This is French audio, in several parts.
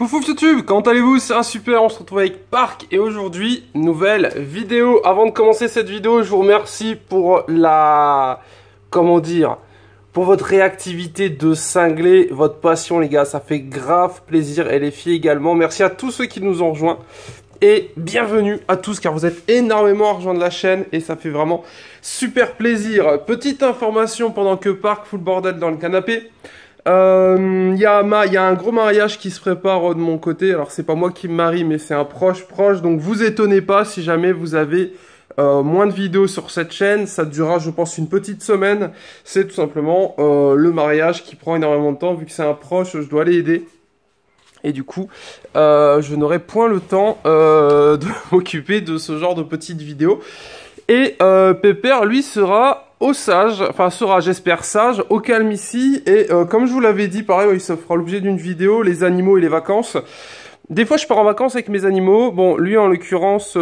Pouf YouTube, comment allez-vous? C'est un super, on se retrouve avec Park et aujourd'hui, nouvelle vidéo. Avant de commencer cette vidéo, je vous remercie pour pour votre réactivité de cinglé, votre passion les gars, ça fait grave plaisir et les filles également. Merci à tous ceux qui nous ont rejoints et bienvenue à tous car vous êtes énormément à rejoindre la chaîne et ça fait vraiment super plaisir. Petite information pendant que Park fout le bordel dans le canapé. Il y a un gros mariage qui se prépare de mon côté. Alors c'est pas moi qui me marie mais c'est un proche, donc vous étonnez pas si jamais vous avez moins de vidéos sur cette chaîne. Ça durera je pense une petite semaine. C'est tout simplement le mariage qui prend énormément de temps. Vu que c'est un proche, je dois aller aider. Et du coup, je n'aurai point le temps de m'occuper de ce genre de petites vidéos. Et Pépère, lui, sera j'espère sage, au calme ici. Et comme je vous l'avais dit, pareil, il se fera l'objet d'une vidéo, les animaux et les vacances. Des fois, je pars en vacances avec mes animaux. Bon, lui, en l'occurrence,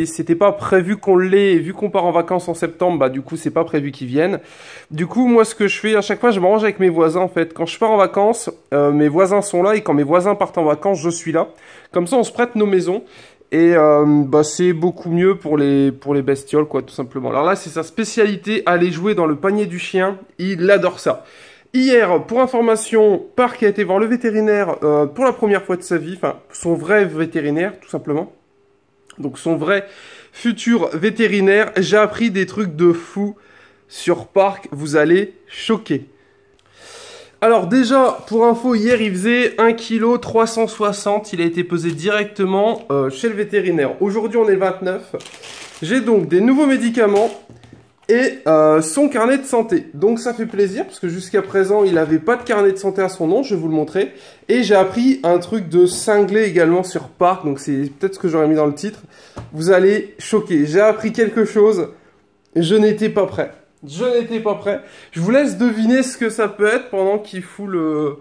c'était pas prévu qu'on l'ait. Vu qu'on part en vacances en septembre, bah du coup, c'est pas prévu qu'il vienne. Du coup, moi, ce que je fais, à chaque fois, je m'arrange avec mes voisins, en fait. Quand je pars en vacances, mes voisins sont là. Et quand mes voisins partent en vacances, je suis là. Comme ça, on se prête nos maisons. Et c'est beaucoup mieux pour les bestioles, quoi, tout simplement. Alors là, c'est sa spécialité, aller jouer dans le panier du chien. Il adore ça. Hier, pour information, Park a été voir le vétérinaire pour la première fois de sa vie. Enfin, son vrai vétérinaire, tout simplement. Donc, son vrai futur vétérinaire. J'ai appris des trucs de fou sur Park. Vous allez choquer. Alors déjà, pour info, hier il faisait 1,360 kg, il a été pesé directement chez le vétérinaire. Aujourd'hui on est le 29. J'ai donc des nouveaux médicaments et son carnet de santé. Donc ça fait plaisir parce que jusqu'à présent il n'avait pas de carnet de santé à son nom, je vais vous le montrer. Et j'ai appris un truc de cinglé également sur Park, donc c'est peut-être ce que j'aurais mis dans le titre. Vous allez choquer, j'ai appris quelque chose, je n'étais pas prêt. Je n'étais pas prêt. Je vous laisse deviner ce que ça peut être pendant qu'il fout le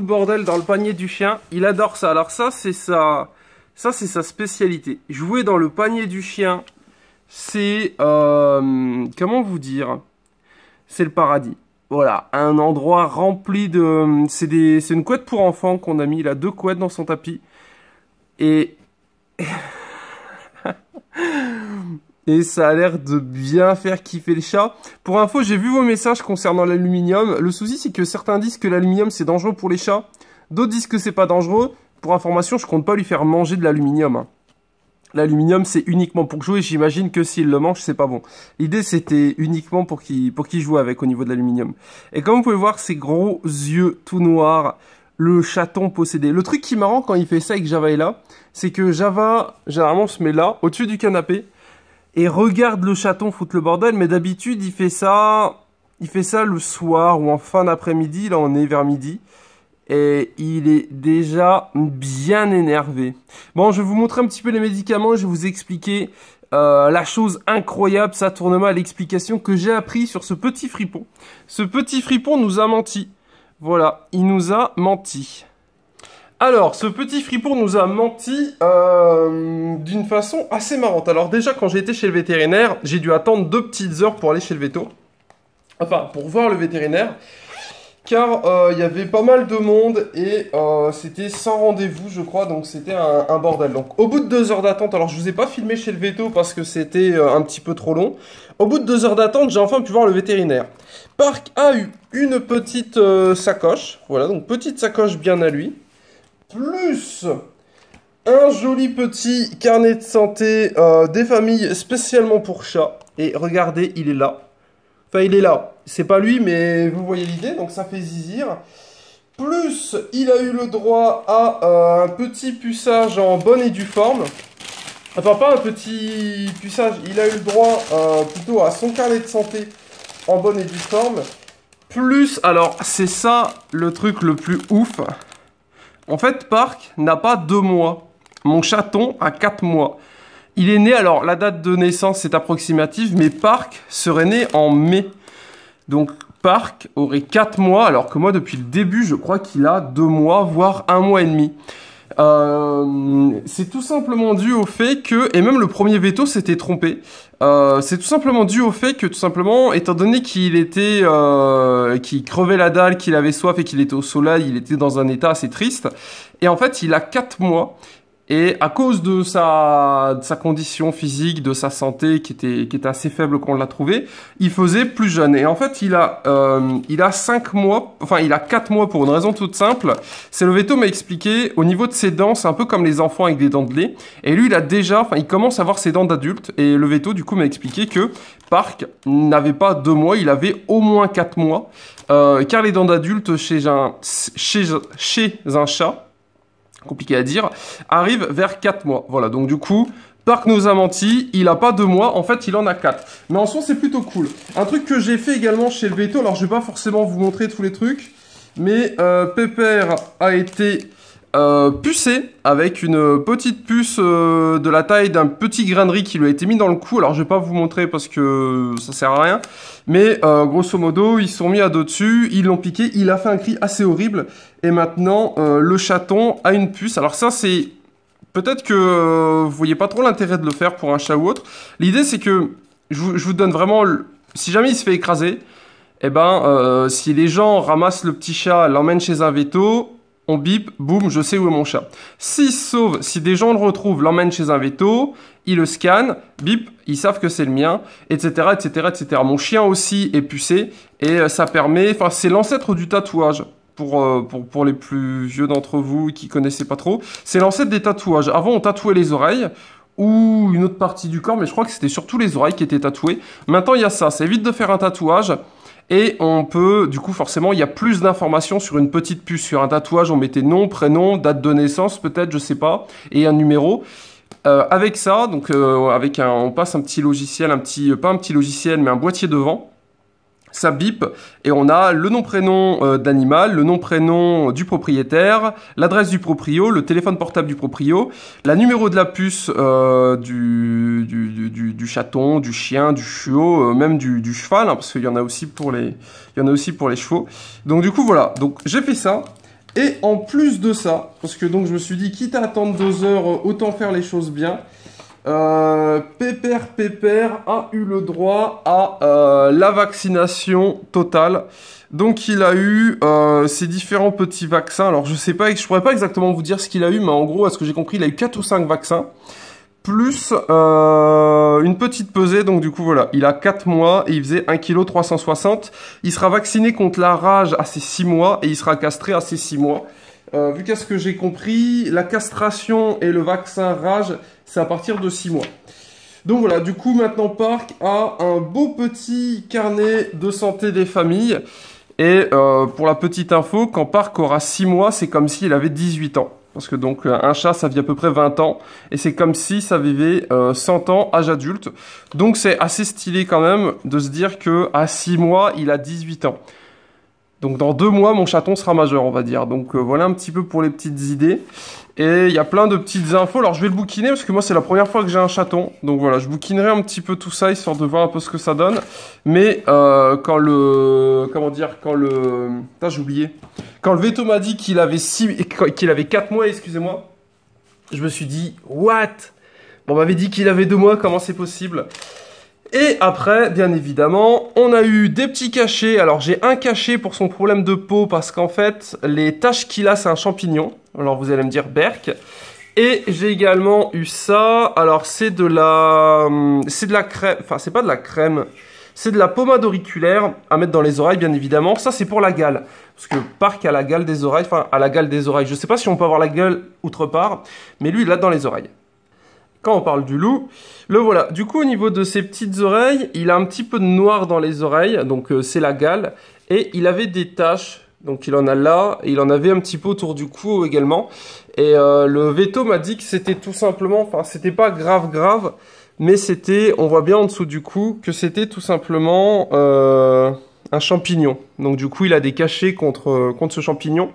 bordel dans le panier du chien. Il adore ça. Alors ça c'est sa spécialité. Jouer dans le panier du chien, c'est comment vous dire? C'est le paradis. Voilà, un endroit rempli de c'est une couette pour enfants qu'on a mis. Il a 2 couettes dans son tapis. Et et ça a l'air de bien faire kiffer le chat. Pour info, j'ai vu vos messages concernant l'aluminium. Le souci, c'est que certains disent que l'aluminium, c'est dangereux pour les chats. D'autres disent que c'est pas dangereux. Pour information, je compte pas lui faire manger de l'aluminium. L'aluminium, c'est uniquement pour jouer. J'imagine que s'il le mange, c'est pas bon. L'idée, c'était uniquement pour qu'il joue avec au niveau de l'aluminium. Et comme vous pouvez voir, ces gros yeux tout noirs, le chaton possédé. Le truc qui est marrant quand il fait ça et que Java est là, c'est que Java, généralement, se met là, au-dessus du canapé. Et regarde le chaton foutre le bordel, mais d'habitude il fait ça le soir ou en fin d'après-midi, là on est vers midi. Et il est déjà bien énervé. Bon, je vais vous montrer un petit peu les médicaments, je vais vous expliquer la chose incroyable, ça tourne mal, l'explication que j'ai appris sur ce petit fripon. Ce petit fripon nous a menti. Voilà, il nous a menti. Alors, ce petit fripon nous a menti d'une façon assez marrante. Alors déjà, quand j'ai été chez le vétérinaire, j'ai dû attendre 2 petites heures pour aller chez le véto. Enfin, pour voir le vétérinaire. Car il y avait pas mal de monde et c'était sans rendez-vous, je crois. Donc c'était un bordel. Donc au bout de 2 heures d'attente, alors je vous ai pas filmé chez le véto parce que c'était un petit peu trop long. Au bout de 2 heures d'attente, j'ai enfin pu voir le vétérinaire. Park a eu une petite sacoche. Voilà, donc petite sacoche bien à lui. Plus un joli petit carnet de santé des familles spécialement pour chats. Et regardez, il est là. Enfin, il est là. C'est pas lui, mais vous voyez l'idée, donc ça fait zizir. Plus, il a eu le droit à un petit puçage en bonne et due forme. Enfin, pas un petit puçage, il a eu le droit plutôt à son carnet de santé en bonne et due forme. Plus, alors, c'est ça le truc le plus ouf. En fait, Park n'a pas 2 mois. Mon chaton a 4 mois. Il est né, alors la date de naissance c'est approximative, mais Park serait né en mai. Donc Park aurait 4 mois, alors que moi depuis le début je crois qu'il a 2 mois, voire 1 mois et demi. C'est tout simplement dû au fait que, et même le premier veto s'était trompé, c'est tout simplement dû au fait que, tout simplement, étant donné qu'il crevait la dalle, qu'il avait soif et qu'il était au soleil, il était dans un état assez triste, et en fait, il a 4 mois, et à cause de sa condition physique, de sa santé qui était assez faible quand on l'a trouvé, il faisait plus jeune. Et en fait, il a 5 mois, enfin, il a 4 mois pour une raison toute simple. C'est le veto m'a expliqué, au niveau de ses dents, c'est un peu comme les enfants avec des dents de lait. Et lui, il commence à avoir ses dents d'adulte. Et le veto, du coup, m'a expliqué que Park n'avait pas 2 mois, il avait au moins 4 mois. Car les dents d'adulte chez un chat, compliqué à dire, arrive vers 4 mois. Voilà, donc du coup, Park nous a menti, il a pas 2 mois, en fait il en a 4. Mais en soi c'est plutôt cool. Un truc que j'ai fait également chez le veto, alors je vais pas forcément vous montrer tous les trucs, mais Pépère a été pucé avec une petite puce de la taille d'un petit grain de riz qui lui a été mis dans le cou. Alors je vais pas vous montrer parce que ça sert à rien. Mais grosso modo, ils sont mis à dos dessus, ils l'ont piqué, il a fait un cri assez horrible. Et maintenant, le chaton a une puce. Alors ça, c'est... Peut-être que vous voyez pas trop l'intérêt de le faire pour un chat ou autre. L'idée, c'est que je vous donne vraiment... Si jamais il se fait écraser, eh ben, si les gens ramassent le petit chat, l'emmènent chez un veto... On bip, boum, je sais où est mon chat. S'il se sauve, si des gens le retrouvent, l'emmènent chez un veto, ils le scannent, bip, ils savent que c'est le mien, etc., etc., etc. Mon chien aussi est pucé, et ça permet... Enfin, c'est l'ancêtre du tatouage, pour les plus vieux d'entre vous qui connaissaient pas trop. C'est l'ancêtre des tatouages. Avant, on tatouait les oreilles, ou une autre partie du corps, mais je crois que c'était surtout les oreilles qui étaient tatouées. Maintenant, il y a ça, ça évite de faire un tatouage. Et on peut, du coup, forcément, il y a plus d'informations sur une petite puce. Sur un tatouage, on mettait nom, prénom, date de naissance, peut-être, je sais pas, et un numéro. Avec ça, donc, on passe un petit logiciel, pas un petit logiciel, mais un boîtier devant. Ça bip et on a le nom-prénom d'animal, le nom-prénom du propriétaire, l'adresse du proprio, le téléphone portable du proprio, la numéro de la puce du chaton, du chien, du chiot, même du cheval, hein, parce qu'il y en a aussi pour les chevaux. Donc du coup voilà, donc j'ai fait ça. Et en plus de ça, parce que donc je me suis dit quitte à attendre 2 heures, autant faire les choses bien. Pépère a eu le droit à la vaccination totale. Donc il a eu ces différents petits vaccins. Alors je sais pas, je pourrais pas exactement vous dire ce qu'il a eu, mais en gros, à ce que j'ai compris, il a eu 4 ou 5 vaccins. Plus une petite pesée, donc du coup voilà, il a 4 mois et il faisait 1,360 kg. Il sera vacciné contre la rage à ses 6 mois et il sera castré à ses 6 mois. Vu qu'à ce que j'ai compris, la castration et le vaccin rage, c'est à partir de 6 mois. Donc voilà, du coup maintenant Park a un beau petit carnet de santé des familles. Et pour la petite info, quand Park aura 6 mois, c'est comme s'il avait 18 ans. Parce que donc un chat, ça vit à peu près 20 ans. Et c'est comme si ça vivait 100 ans, âge adulte. Donc c'est assez stylé quand même de se dire qu'à 6 mois, il a 18 ans. Donc dans 2 mois, mon chaton sera majeur, on va dire. Donc voilà un petit peu pour les petites idées. Et il y a plein de petites infos. Alors je vais le bouquiner parce que moi c'est la première fois que j'ai un chaton. Donc voilà, je bouquinerai un petit peu tout ça histoire de voir un peu ce que ça donne. Mais quand le... Comment dire? Putain, j'ai oublié. Quand le veto m'a dit qu'il avait 4 mois, excusez-moi, je me suis dit, what? Bon, on m'avait dit qu'il avait 2 mois, comment c'est possible? Et après, bien évidemment, on a eu des petits cachets. Alors, j'ai un cachet pour son problème de peau parce qu'en fait, les taches qu'il a, c'est un champignon. Alors, vous allez me dire Berk. Et j'ai également eu ça. Alors, c'est de la crème. Enfin, c'est pas de la crème. C'est de la pommade auriculaire à mettre dans les oreilles, bien évidemment. Ça, c'est pour la gale. Parce que Park a la gale des oreilles. Enfin, a la gale des oreilles. Je sais pas si on peut avoir la gueule outre part. Mais lui, il l'a dans les oreilles. Quand on parle du loup, le voilà. Du coup, au niveau de ses petites oreilles, il a un petit peu de noir dans les oreilles, donc c'est la gale. Et il avait des taches, donc il en a là, et il en avait un petit peu autour du cou également. Et le veto m'a dit que c'était tout simplement, enfin c'était pas grave, mais c'était, on voit bien en dessous du cou, que c'était tout simplement un champignon. Donc du coup, il a des cachets contre ce champignon.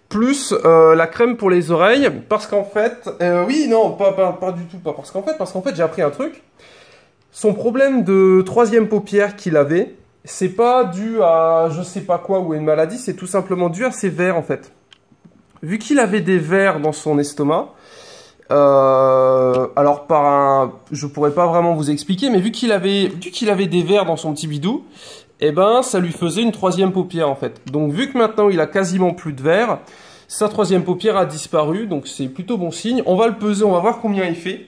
Plus la crème pour les oreilles, parce qu'en fait... oui, non, pas du tout, pas parce qu'en fait, j'ai appris un truc. Son problème de 3e paupière qu'il avait, c'est pas dû à je sais pas quoi ou à une maladie, c'est tout simplement dû à ses vers, en fait. vu qu'il avait des vers dans son estomac, alors je pourrais pas vraiment vous expliquer, mais vu qu'il avait des vers dans son petit bidou, eh ben ça lui faisait une troisième paupière en fait. Donc vu que maintenant il a quasiment plus de vers, sa troisième paupière a disparu, donc c'est plutôt bon signe. On va le peser, on va voir combien il fait.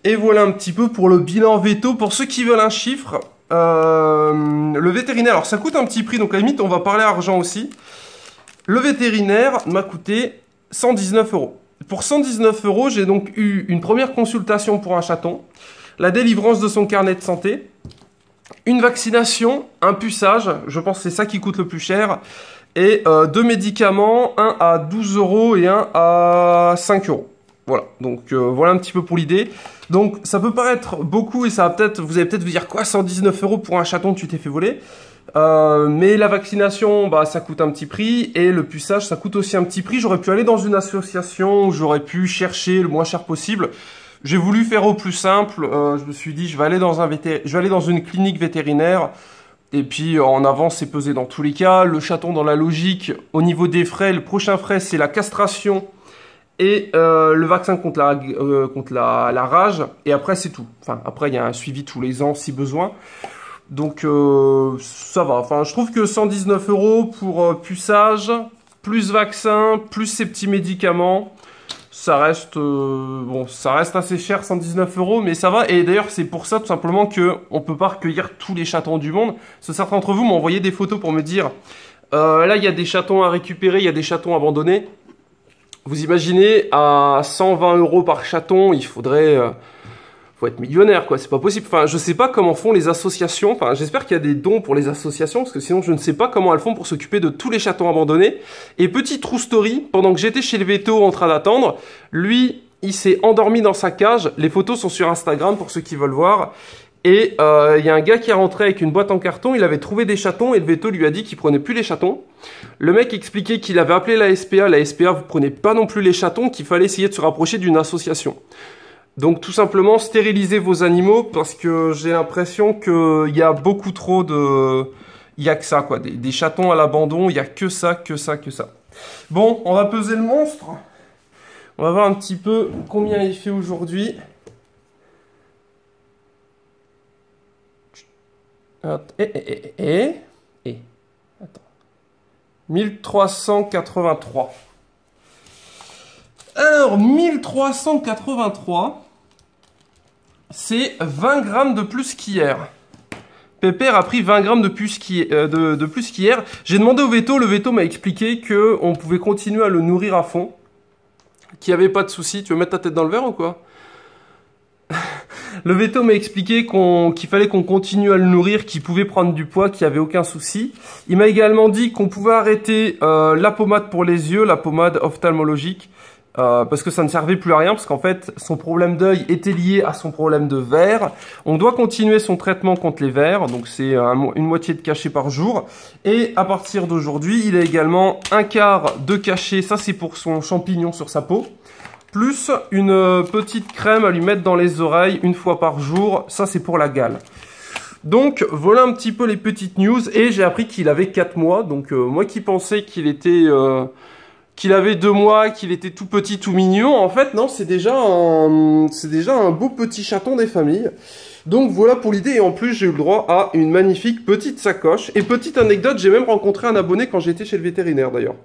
Et voilà un petit peu pour le bilan veto. Pour ceux qui veulent un chiffre, le vétérinaire, alors ça coûte un petit prix, donc à la limite on va parler argent aussi. Le vétérinaire m'a coûté 119 €. Pour 119 €, j'ai donc eu une première consultation pour un chaton, la délivrance de son carnet de santé, une vaccination, un puçage, je pense que c'est ça qui coûte le plus cher, et 2 médicaments, un à 12 € et un à 5 €. Voilà, donc voilà un petit peu pour l'idée. Donc ça peut paraître beaucoup et ça va vous allez peut-être vous dire quoi, 119 € pour un chaton, tu t'es fait voler. Mais la vaccination, bah, ça coûte un petit prix et le puçage, ça coûte aussi un petit prix. J'aurais pu aller dans une association où j'aurais pu chercher le moins cher possible. J'ai voulu faire au plus simple. Je me suis dit, je vais aller dans une clinique vétérinaire. Et puis en avant, c'est pesé dans tous les cas. Le chaton, dans la logique, au niveau des frais, le prochain frais, c'est la castration et le vaccin contre la rage. Et après, c'est tout. Enfin, après, il y a un suivi tous les ans si besoin. Donc ça va, enfin je trouve que 119 € pour puçage, plus vaccin, plus ces petits médicaments, ça reste bon, ça reste assez cher 119 €, mais ça va. Et d'ailleurs c'est pour ça tout simplement que on peut pas recueillir tous les chatons du monde. Parce que certains d'entre vous m'ont envoyé des photos pour me dire là il y a des chatons à récupérer, il y a des chatons abandonnés. Vous imaginez à 120 € par chaton, il faudrait faut être millionnaire, quoi, c'est pas possible. Enfin, je sais pas comment font les associations. Enfin, j'espère qu'il y a des dons pour les associations, parce que sinon, je ne sais pas comment elles font pour s'occuper de tous les chatons abandonnés. Et petite true story, pendant que j'étais chez le véto en train d'attendre, lui, il s'est endormi dans sa cage. Les photos sont sur Instagram pour ceux qui veulent voir. Et il y a un gars qui est rentré avec une boîte en carton, il avait trouvé des chatons et le véto lui a dit qu'il prenait plus les chatons. Le mec expliquait qu'il avait appelé la SPA, vous prenez pas non plus les chatons, qu'il fallait essayer de se rapprocher d'une association. Donc tout simplement, stérilisez vos animaux parce que j'ai l'impression qu'il y a beaucoup trop de... Il y a que ça, quoi. Des chatons à l'abandon, il y a que ça, que ça, que ça. Bon, on va peser le monstre. On va voir un petit peu combien il fait aujourd'hui. Attends. Attends. 1383. Alors, 1383... c'est 20 grammes de plus qu'hier. Pépère a pris 20 grammes de plus qu'hier. J'ai demandé au véto, le véto m'a expliqué qu'on pouvait continuer à le nourrir à fond, qu'il n'y avait pas de souci. Tu veux mettre ta tête dans le verre ou quoi? Le véto m'a expliqué qu'il fallait qu'on continue à le nourrir, qu'il pouvait prendre du poids, qu'il n'y avait aucun souci. Il m'a également dit qu'on pouvait arrêter la pommade pour les yeux, la pommade ophtalmologique, parce que ça ne servait plus à rien, parce qu'en fait, son problème d'œil était lié à son problème de verre. On doit continuer son traitement contre les vers, donc c'est une moitié de cachet par jour. Et à partir d'aujourd'hui, il a également un quart de cachet, ça c'est pour son champignon sur sa peau, plus une petite crème à lui mettre dans les oreilles une fois par jour, ça c'est pour la gale. Donc voilà un petit peu les petites news, et j'ai appris qu'il avait 4 mois, donc moi qui pensais qu'il était... qu'il avait 2 mois, qu'il était tout petit, tout mignon. En fait, non, c'est déjà un beau petit chaton des familles. Donc voilà pour l'idée. Et en plus, j'ai eu le droit à une magnifique petite sacoche. Et petite anecdote, j'ai même rencontré un abonné quand j'étais chez le vétérinaire d'ailleurs.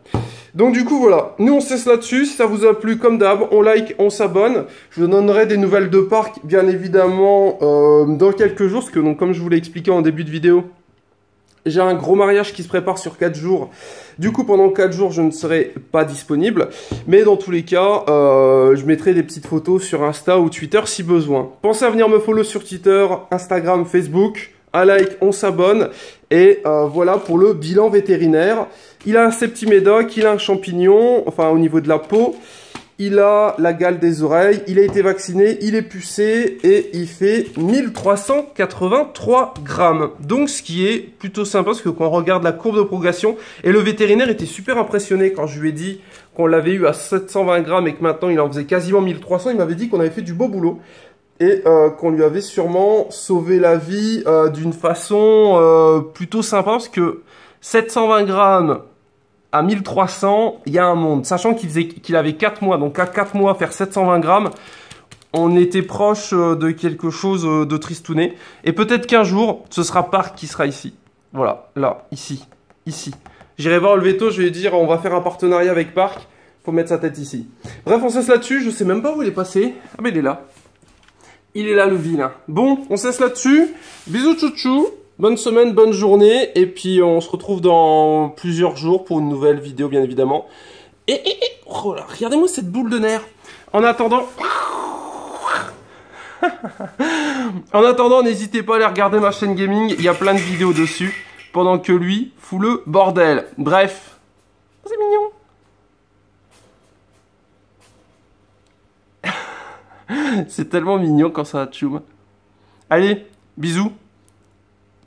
Donc du coup, voilà. Nous, on cesse là-dessus. Si ça vous a plu, comme d'hab, on like, on s'abonne. Je vous donnerai des nouvelles de parc, bien évidemment, dans quelques jours. Parce que, donc, comme je vous l'ai expliqué en début de vidéo, j'ai un gros mariage qui se prépare sur 4 jours. Du coup, pendant 4 jours, je ne serai pas disponible. Mais dans tous les cas, je mettrai des petites photos sur Insta ou Twitter si besoin. Pensez à venir me follow sur Twitter, Instagram, Facebook. Un like, on s'abonne. Et voilà pour le bilan vétérinaire. Il a un septimédoc, il a un champignon, enfin au niveau de la peau. Il a la gale des oreilles, il a été vacciné, il est pucé et il fait 1383 grammes. Donc ce qui est plutôt sympa parce que quand on regarde la courbe de progression, et le vétérinaire était super impressionné quand je lui ai dit qu'on l'avait eu à 720 grammes et que maintenant il en faisait quasiment 1300, il m'avait dit qu'on avait fait du beau boulot. Et qu'on lui avait sûrement sauvé la vie d'une façon plutôt sympa parce que 720 grammes à 1300, il y a un monde. Sachant qu'il avait 4 mois, donc à 4 mois, faire 720 grammes, on était proche de quelque chose de tristouné. Et peut-être qu'un jour, ce sera Park qui sera ici. Voilà, là, ici, ici. J'irai voir le veto, je vais lui dire, on va faire un partenariat avec Park. Faut mettre sa tête ici. Bref, on cesse là-dessus. Je sais même pas où il est passé. Ah, mais il est là. Il est là, le vilain. Bon, on cesse là-dessus. Bisous, chouchou. Bonne semaine, bonne journée. Et puis, on se retrouve dans plusieurs jours pour une nouvelle vidéo, bien évidemment. Oh là, regardez-moi cette boule de nerfs. En attendant... En attendant, n'hésitez pas à aller regarder ma chaîne gaming. Il y a plein de vidéos dessus. Pendant que lui fout le bordel. Bref. C'est mignon. C'est tellement mignon quand ça tchoum. Allez, bisous.